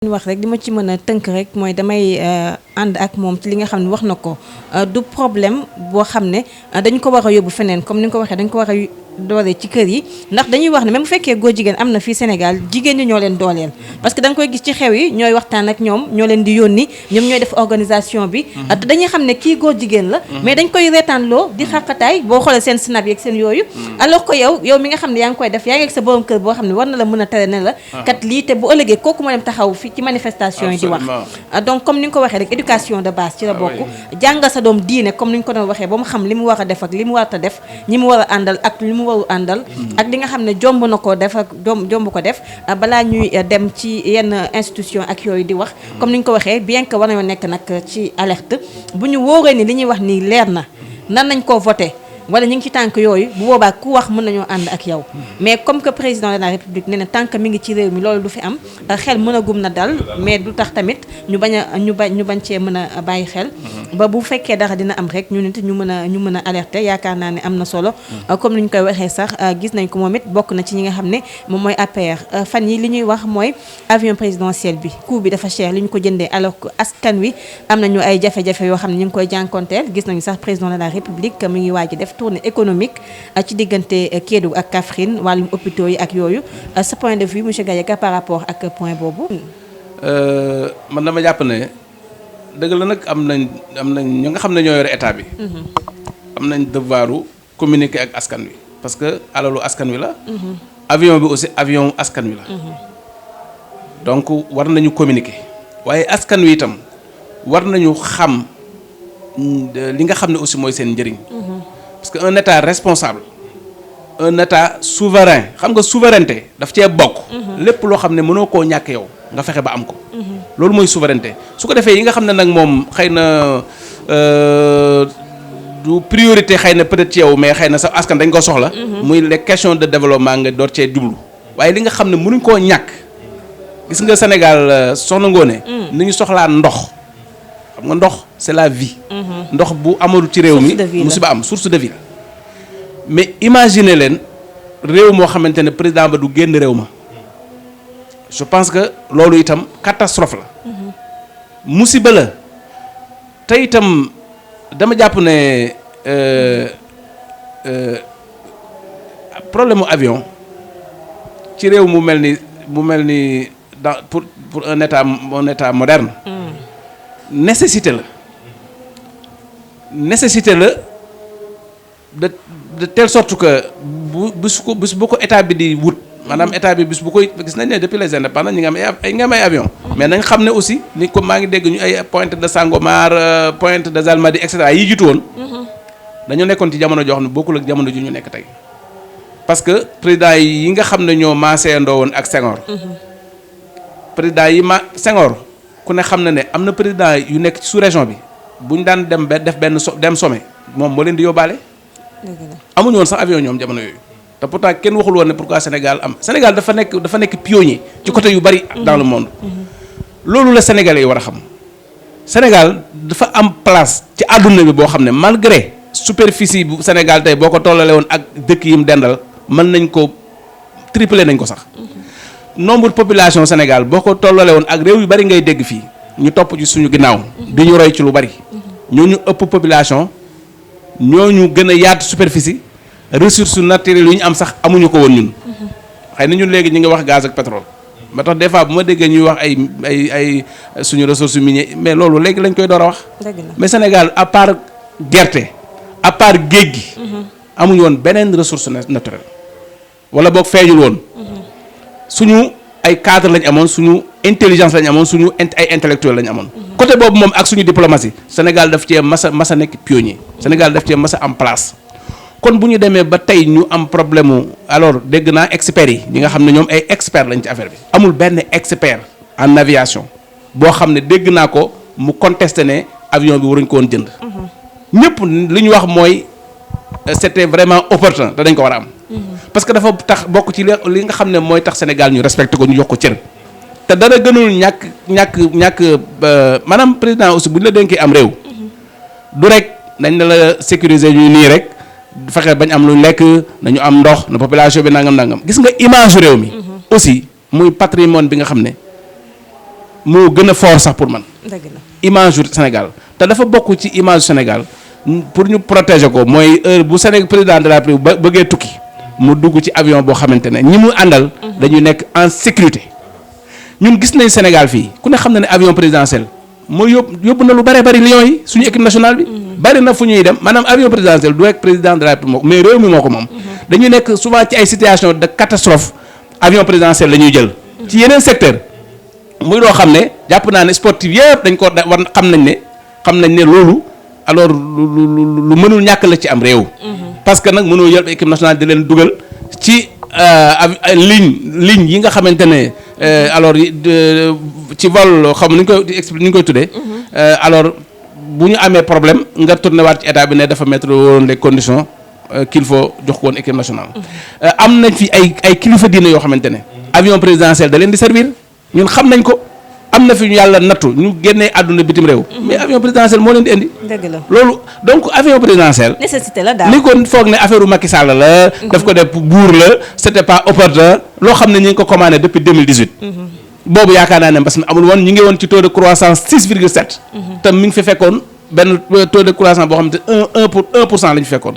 wax rek li ma ci mën a tënk rek mooy damay ànd ak moom ci li nga xam ne wax na ko du problème boo xam ne dañu ko war a yóbbu feneen comme ni nga ko waxee dañu ko war a doole ci kër yi ndax dañuy wax ne même bu fekkee góor jigéen am na fii Sénégal jigéen ñi ñoo leen dooleel parce que da nga koy gis ci xew yi ñooy waxtaan ak ñoom ñoo leen di yónni ñoom ñooy def organisation bi te dañuy xam ne kii góor jigéen la mais dañ koy reetaanloo di xaqataay boo xoolee seen snap yeeg seen yooyu alors que yow mi nga xam ne yaa ngi koy def yaa ngi ak sa borom kër boo xam ne war na la mën a tere ne la kat lii te bu ëllëgee kooku ma dem taxaw fi ci manifestation yi di wax donc comme ni nga ko waxee rek éducation de base ci la bokk jàngal sa doom diine comme ni ñu ko doon waxee ba mu xam li mu war a def ak li mu war a def ñi mu war a àndal ak li mu waru àndal ak li nga xam ne jomb na ko def ak jomb ko def balaa ñuy dem ci yenn institution ak yooyu di wax comme ni ñu ko waxee bien que war nañoo nekk nag ci alerte bu ñu wóoree ni li ñuy wax nii leer na nan nañ koo voté wala ñu ngi ci tànk yooyu bu boobaa ku wax mën nañoo ànd ak yow mais comme que président de la république nee na tànk mi ngi ci réew mi loolu du fi am xel mën a gum na dal mais du tax tamit ñu bañ cee mën a bàyyi xel ba bu fekkee dara dina am rek ñu nit ñu mën a alerter yaakaar naa ne am na solo comme ni ñu koy waxee sax gis nañ ko moom it bokk na ci ñi nga xam ne moom mooy APR fan yi li ñuy wax mooy avion présidentiel bi coût bi dafa cher li ñu ko jëndee alors que askan wi am nañu ay jafe-jafe yoo xam ne ñu ngi koy jànkonteel gis nañu sax président de la république mi ngi waaj def tournée économique ci diggante Kédougou ak Kaffrine wàllum hôpitaux yi ak yooyu ce point de vue monsieur Gadiaga par rapport ak point boobu. man dama jàpp ne dëgg la nag am nañ ñu nga xam ne ñoo yore état bi. am nañ devoiru communiquer ak askan wi parce que alalu askan wi la. avion bi aussi avion askan wi la. donc war nañu communiquer waaye askan wi itam war nañu xam li nga xam ne aussi mooy seen njëriñ. parce que un état responsable un état souverain xam nga souveraineté daf cee bokk. lépp loo xam ne mënoo koo ñàkk yow nga fexe ba am ko. loolu mooy souveraineté su ko defee yi nga xam ne nag moom xëy na du priorité xëy na peut-être ci yow mais xëy na sa askan dañ ko soxla. muy les questions de développement nga door cee jublu waaye li nga xam ne mënuñ koo ñàkk gis nga Sénégal soxna Ngoné. ni ñu soxlaa ndox xam nga ndox c'est la vie. ndox bu amul ci réew mi musiba am source de vie mais imaginez leen réew moo xamante ne président ba du génn réew ma je pense que loolu itam catastrophe la musiba la te itam dama jàpp ne problème mu avion ci réew mu mel ni dans pour un état moderne nécessité la de telle sorte que bis bu ko état bi di wut maanaam état bi bis bu koy gis nañ ne depuis les indépendants ñi nga am ay avion mais nañ xam ne aussi ni comme maa ngi dégg ñu ay Pointe de Sangomar Pointe de Almadies et cetera yi jiitu woon dañoo nekkoon ci jamono joo xam ne bokkul ak jamono ji ñu nekk tey parce que président yi nga xam ne ñoo maaseendoo woon ak Senghor président yi Senghor ku ne xam na ne am na président yu nekk ci sous région bi bu ñu daan dem def dem sommet moom moo leen di yóbbaale. amuñu woon sax avion ñoom jamono yooyu te pourtant kenn waxul woon ne pourquoi Sénégal dafa nekk pionnier ci côté yu bari dans le monde. loolu la Sénégalais yi war a xam Sénégal dafa am place ci àdduna bi boo xam ne malgré superficie bu Sénégal tey boo ko tollale woon ak dëkk yi mu dendal mën nañ ko tripler nañ ko sax. nombre population Sénégal boo ko tollale woon ak réew yu bari ngay dégg fii ñu topp ci suñu ginnaaw di ñu roy ci lu bari ñooñu ëpp population ñooñu gën a yaatu superficie ressources naturelles yu ñu am sax amuñu ko woon ñun xëy na ñun léegi ñu ngi wax gaz ak pétrole ba tax des fois bu ma déggee ñuy wax ay suñu ressources minières mais loolu léegi lañ koy door a wax mais Sénégal à part gerte à part géej gi amuñu woon beneen ressource naturelle wala boog feeñul woon suñu ay cadre lañ amoon suñu intelligence lañ amoon suñu ay intellectuel lañ amoon côté boobu moom ak suñu diplomatie Sénégal daf cee masa nekk pionnier Sénégal daf cee masa am place kon bu ñu demee ba tey ñu am problème mu alors dégg naa experts yi ñi nga xam ne ñoom ay experts lañ ci affaire bi amul benn expert en aviation boo xam ne dégg naa ko mu contesté ne avion bi waruñ ko woon jënd ñëpp li ñu wax mooy c'était vraiment opportun te dañ ko war a am parce que dafa tax bokk ci li nga xam ne mooy tax Sénégal ñu respecté ko ñu jox ko cër te dara gënul ñàkk maanaam président aussi bu ñu la dénkee am réew du rek nañ na la sécuriser ñu nii rek fexe bañ am lu lekk nañu am ndox na population bi nangam gis nga image réew mi aussi muy patrimoine bi nga xam ne moo gën a fort sax pour man. dëgg la image yu Sénégal te dafa bokk ci image Sénégal pour ñu protéger ko mooy heure bu Sénégal président de la République ba bëggee tukki mu dugg ci avion boo xamante ne ñi mu àndal. dañu nekk en sécurité. ñun gis nañ Sénégal fii ku ne xam na ne avion présidentiel mooy yóbbu na lu bëree bëri Lions yi suñu équipe nationale bi. bëri na fu ñuy dem maanaam avion présidentiel du rek président de la République mais réew mi moo ko moom. dañu nekk souvent ci ay situation de catastrophe avion présidentiel la ñuy jël. ci yeneen secteur muy loo xam ne jàpp naa ne sportif yëpp dañ ko war xam nañ ne loolu alors lu mënul ñàkk la ci am réew. parce que nag mënoo jël équipe nationale di leen dugal ci ligne yi nga xamante ne alors ci vol xam ni ñu koy tuddee. alors bu ñu amee problème nga tourné waat ci état bi ne dafa mettre woon les conditions qu'il faut jox ko woon équipe nationale. am nañ fi ay kilifa diine yoo xamante ne avion présidentiel da leen di servir ñun xam nañ ko. am na fi ñu yàlla nattu ñu génnee àdduna bitim réew. mais avion présidentiel moo leen di indi. dëgg la loolu donc avion présidentiel. nécessité la daal li ko foog ne affaire u Macky Sall la. daf ko def buur la c'était pas opportun loo xam ne ñu ngi ko commandé depuis 2018. boobu yaakaar naa ne mbas mi amul woon ñu ngi woon ci taux de croissance 6,7. te mi ngi fi fekkoon benn taux de croissance boo xam ne 1% la ñu fekkoon.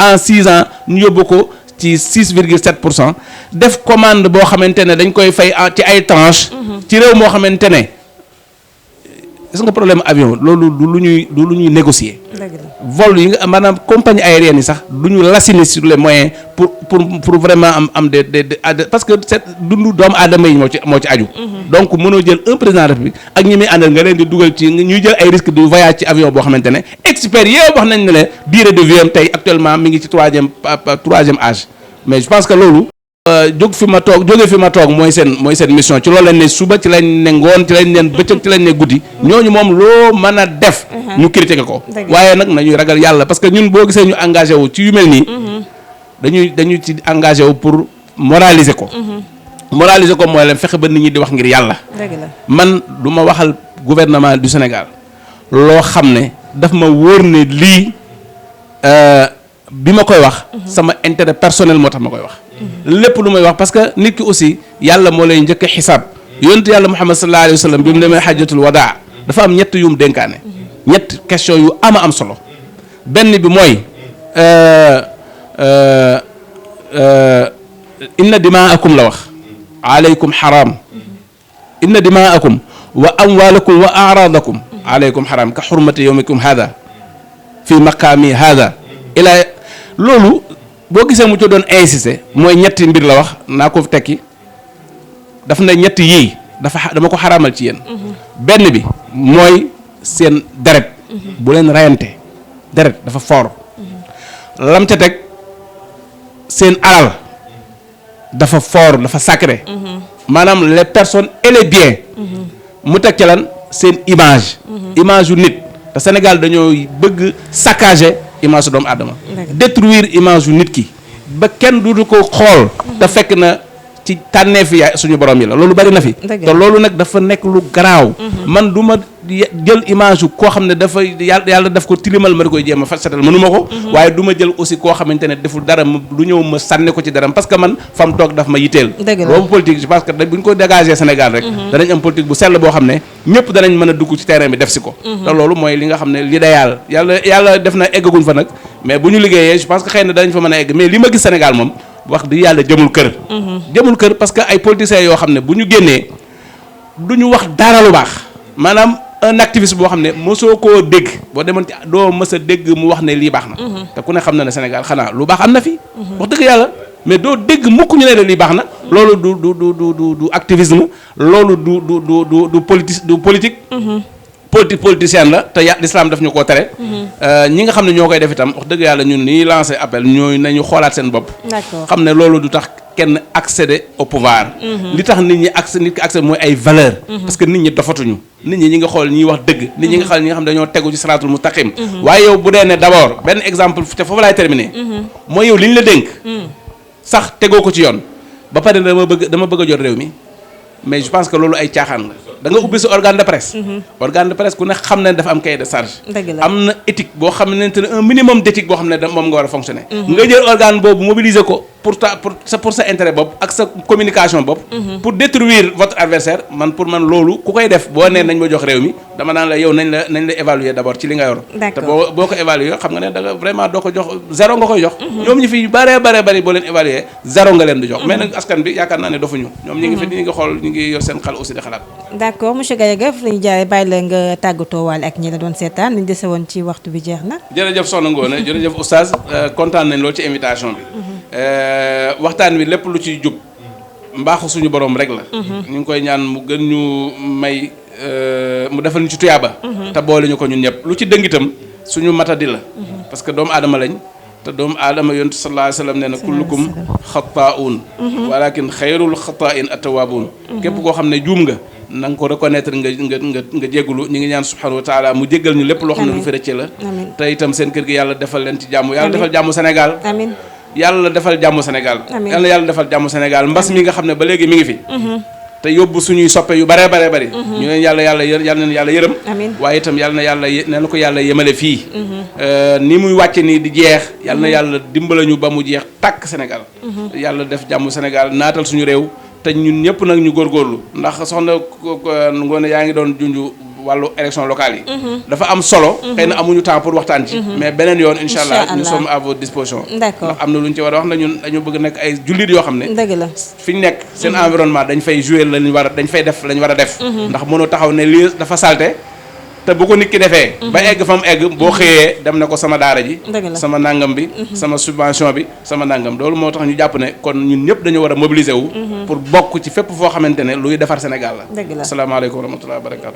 en 6 ans ñu yóbbu ko ci 6,7% def commande boo xamante ne dañ koy fay ci ay tranches. ci réew moo xamante ne gis nga problème avion loolu du lu ñuy négocier. vol yi nga maanaam compagnie aérienne yi sax du ñu laciner sur les moyens pour vraiment am des parce que c'est dundu doomu aadama yi moo ci aju. donc mënoo jël un président de la République ak ñi muy àndal nga leen di dugal ci ñuy jël ay risques de voyage ci avion boo xamante ne experts yëpp wax nañ ne le durée de vie am tey actuellement mi ngi ci troisième âge mais je pense que loolu. jóge fi ma toog mooy seen mission ci loolu lañ ne suba ci lañ ne ngoon ci lañ ne bëccëg ci lañ ne guddi ñooñu moom loo mën a def ñu critiquer ko waaye nag nañuy ragal yàlla parce que ñun boo gisee ñu engagé wu ci yu mel nii dañuy ci engagé wu pour moraliser ko mooy leen fexe ba nit ñi di wax ngir yàlla man du ma waxal gouvernement du Sénégal loo xam ne daf ma wóor ne lii bi ma koy wax sama intérêt personnel moo tax ma koy wax lépp lu may wax parce que nit ki aussi yàlla moo lay njëkk a xisaab yonent yàlla Muhammad sallallahu alayhi wa sallam bi mu demee xajjatul wadaa dafa am ñett yum dénkaane ñett question yu am solo benn bi mooy inna dimaakum la wax alaykum haram inna dimaakum wa amwalakum wa a'radakum alaykum haram ka hurmati yawmikum hada fi maqami hada ila loolu boo gisee mu ci doon insister mooy ñetti mbir la wax naa ko tekki daf na ñetti yii dama ko xaraamal ci yéen benn bi mooy seen deret bu leen rayante deret dafa fort lam ca teg seen alal dafa fort dafa sacré maanaam les personnes et les biens mu teg ca lan seen image yu nit te Sénégal dañoo bëgg saccager image su doomu aadama détruire image yu nit ki ba kenn du ko xool te fekk na ci tànneef ya suñu borom yi la loolu bari na fi te loolu nag dafa nekk lu garaaw man du ma jël image yu koo xam ne dafa yàlla daf ko tilimal ma di koy jéem a fat setal mënuma ko waaye du ma jël aussi koo xamante ne deful dara lu ñëw ma sànni ko ci dara parce que man fam toog daf ma yitteel boobu politique je pense que bu ñu ko dégagé Sénégal rek danañ am politique bu sell boo xam ne ñëpp danañ mën a dugg ci terrain bi def si ko te loolu mooy li nga xam ne l'idéal yàlla def na eggaguñ fa nag mais bu ñu liggéeyee je pense que xëy na danañ fa mën a egg mais li ma gis Sénégal moom wax di yàlla jëmul kër parce que ay politiciens yoo xam ne bu ñu génnee du ñu wax dara lu baax maanaam un activiste boo xam ne mosoo koo dégg boo demoon ci doo mës a dégg mu wax ne lii baax na te ku ne xam na ne Sénégal xanaa lu baax am na fi wax dëgg yàlla mais doo dégg mukk ñu ne la lii baax na loolu du activisme loolu du politique politicienne la te l'islam daf ñu koo tere ñi nga xam ne ñoo koy def itam wax dëgg yàlla ñun ni lancé appel ñooy nañu xoolaat seen bopp xam ne loolu du tax kenn accéder au pouvoir li tax nit ki accéder mooy ay valeur parce que nit ñi dofatuñu nit ñi nga xool ñiy wax dëgg nit ñi nga xool ñi nga xam ne dañoo tegu ci siraatul mustaqim waaye yow bu dee ne d'abord benn exemple te foofu laay terminer mooy yow li ñu la dénk sax tegoo ko ci yoon ba pare dama bëgg a jot réew mi mais je pense que loolu ay caaxaan la da nga ubbi sa organe de presse organe de presse ku ne xam ne dafa am cahier de charge am na éthique boo xam ne un minimum d'éthique boo xam ne moom nga war a fonctionner nga jël organe boobu mobiliser ko pour sa intérêt bopp ak sa communication bopp. pour détruire votre adversaire man pour man loolu ku koy def boo nee nañ ma jox réew mi dama naan la yow nañ la évaluer d'abord ci li nga yor. te boo ko évaluer xam nga ne da nga vraiment doo ko jox zéro nga koy jox. ñoom ñi fi bari boo leen évaluer zéro nga leen di jox. mais nag askan bi yaakaar naa ne dofuñu ñoom ñi ngi fi ñi ngi xool ñi ngi yor seen xel aussi di xalaat. d'accord monsieur Gadiaga fi lañu jaaree bàyyi la nga tàggatoo waale ak ñi la doon seetaan liñ dese woon ci waxtu bi jeex na. jërëjëf soxna Ngoné jërëjëf oustaz kontaan nañ loolu ci invitation bi. waxtaan wi lépp lu ciy jub mbaaxu suñu borom rek la. ñu ngi koy ñaan mu gën ñu may mu defal ñu ci tuyaaba. te boole ñu ko ñun ñëpp lu ci dëng itam suñu matadi la. parce que doomu aadama lañ. te doomu aadama yonent sallallahu alayhi wa sallam nee na kullukum xataa'un walakin xayrul xataa'in at-tawwaabuun képp koo xam ne juum nga na nga ko reconnaître nga jéggulu ñu ngi ñaan subhanahu wa taala mu jéggal ñu lépp loo xam ne lu fi rëcce la te itam seen kër gi yàlla defal leen ci jàmm yàlla defal jàmm Sénégal yàlla defal jàmm Sénégal yàlla defal jàmm Sénégal mbas mi nga xam ne ba léegi mi ngi fi te yóbbu suñuy soppe yu bare bari ñu leen yàlla yërëm waaye itam yàlla na ko yàlla yemale fii ni muy wàcce nii di jeex yàlla na yàlla dimbala ñu ba mu jeex tàkk Sénégal yàlla def jàmm Sénégal naatal suñu réew te ñun ñëpp nag ñu góorgóorlu ndax soxna Ngoné yaa ngi doon junju wàllu élection locale yi dafa am solo xëy na amuñu temps pour waxtaan ci mais beneen yoon incha allah nous sommes à votre disposition ndax am na lu ñu ci war a wax na ñun dañu bëgg nekk ay jullit yoo xam ne fi ñu nekk seen environnement dañ fay jouer lañu war a dañ fay def lañu war a def ndax mënoo taxaw ne lii dafa salte te bu ko nit ki defee ba egg fa mu egg boo xëyee dem na ko sama daara ji sama nangam bi sama subvention bi sama nangam loolu moo tax ñu jàpp ne kon ñun ñëpp dañu war a mobiliser wu pour bokk ci fépp foo xamante ne luy defar Sénégal la asalaamaaleykum wa rahmatullahi wa barakatu